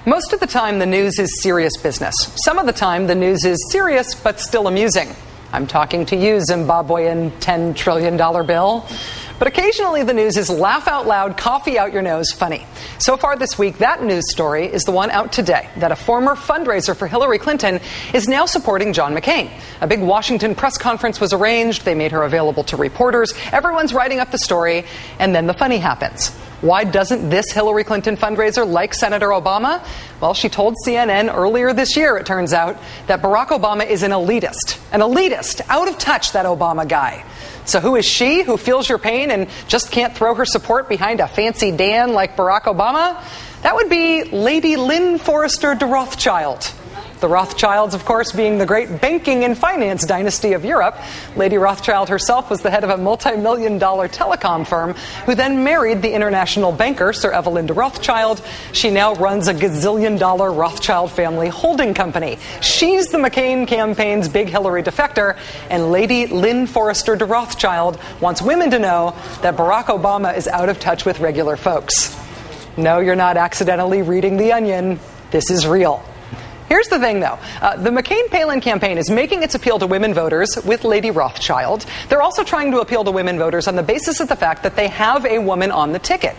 Most of the time, the news is serious business. Some of the time, the news is serious but still amusing. I'm talking to you, Zimbabwean $10 trillion bill. But occasionally the news is laugh out loud, coffee out your nose funny. So far this week, that news story is the one out today, that a former fundraiser for Hillary Clinton is now supporting John McCain. A big Washington press conference was arranged. They made her available to reporters. Everyone's writing up the story, and then the funny happens. Why doesn't this Hillary Clinton fundraiser like Senator Obama? Well, she told CNN earlier this year, it turns out, that Barack Obama is an elitist, out of touch, that Obama guy. So who is she who feels your pain and just can't throw her support behind a fancy Dan like Barack Obama? That would be Lady Lynn Forrester de Rothschild. The Rothschilds, of course, being the great banking and finance dynasty of Europe. Lady Rothschild herself was the head of a multi-million-dollar telecom firm who then married the international banker, Sir Evelyn de Rothschild. She now runs a gazillion-dollar Rothschild family holding company. She's the McCain campaign's big Hillary defector, and Lady Lynn Forrester de Rothschild wants women to know that Barack Obama is out of touch with regular folks. No, you're not accidentally reading The Onion. This is real. Here's the thing, though. The McCain-Palin campaign is making its appeal to women voters with Lady Rothschild. They're also trying to appeal to women voters on the basis of the fact that they have a woman on the ticket.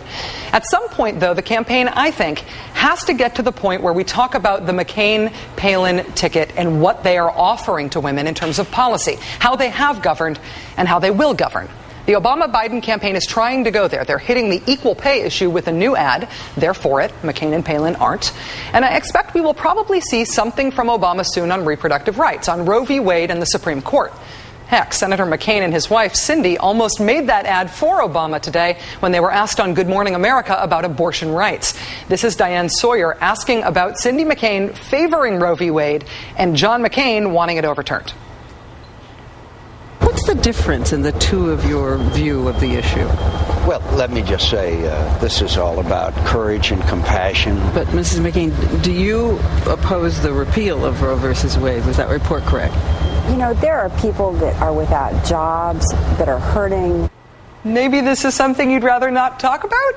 At some point, though, the campaign, I think, has to get to the point where we talk about the McCain-Palin ticket and what they are offering to women in terms of policy, how they have governed and how they will govern. The Obama-Biden campaign is trying to go there. They're hitting the equal pay issue with a new ad. They're for it. McCain and Palin aren't. And I expect we will probably see something from Obama soon on reproductive rights, on Roe v. Wade and the Supreme Court. Heck, Senator McCain and his wife, Cindy, almost made that ad for Obama today when they were asked on Good Morning America about abortion rights. This is Diane Sawyer asking about Cindy McCain favoring Roe v. Wade and John McCain wanting it overturned. What's the difference in the two of your view of the issue? Well, let me just say this is all about courage and compassion. But, Mrs. McCain, do you oppose the repeal of Roe versus Wade? Was that report correct? You know, there are people that are without jobs, that are hurting. Maybe this is something you'd rather not talk about?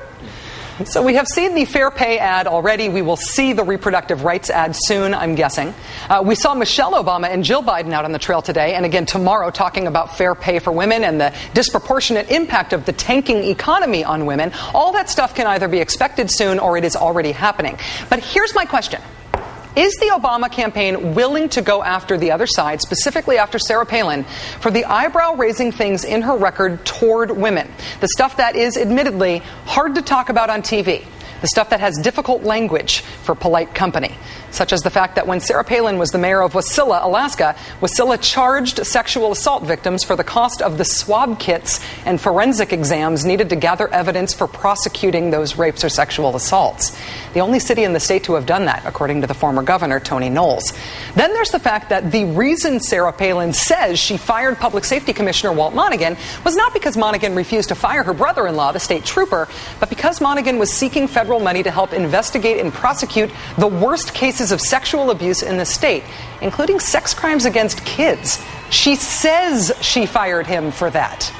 So we have seen the fair pay ad already. We will see the reproductive rights ad soon, I'm guessing. We saw Michelle Obama and Jill Biden out on the trail today, and again tomorrow, talking about fair pay for women and the disproportionate impact of the tanking economy on women. All that stuff can either be expected soon or it is already happening. But here's my question. Is the Obama campaign willing to go after the other side, specifically after Sarah Palin, for the eyebrow-raising things in her record toward women? The stuff that is, admittedly, hard to talk about on TV. The stuff that has difficult language for polite company, such as the fact that when Sarah Palin was the mayor of Wasilla, Alaska, Wasilla charged sexual assault victims for the cost of the swab kits and forensic exams needed to gather evidence for prosecuting those rapes or sexual assaults. The only city in the state to have done that, according to the former governor, Tony Knowles. Then there's the fact that the reason Sarah Palin says she fired Public Safety Commissioner Walt Monaghan was not because Monaghan refused to fire her brother-in-law, the state trooper, but because Monaghan was seeking federal money to help investigate and prosecute the worst cases of sexual abuse in the state, including sex crimes against kids. She says she fired him for that.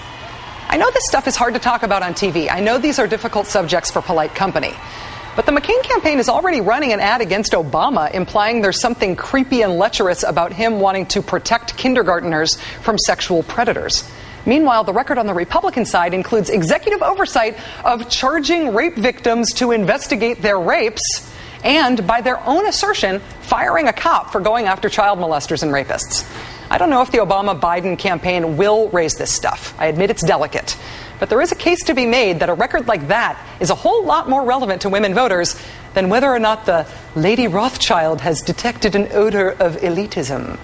I know this stuff is hard to talk about on TV. I know these are difficult subjects for polite company. But the McCain campaign is already running an ad against Obama, implying there's something creepy and lecherous about him wanting to protect kindergartners from sexual predators. Meanwhile, the record on the Republican side includes executive oversight of charging rape victims to investigate their rapes and, by their own assertion, firing a cop for going after child molesters and rapists. I don't know if the Obama-Biden campaign will raise this stuff. I admit it's delicate. But there is a case to be made that a record like that is a whole lot more relevant to women voters than whether or not the Lady Rothschild has detected an odor of elitism.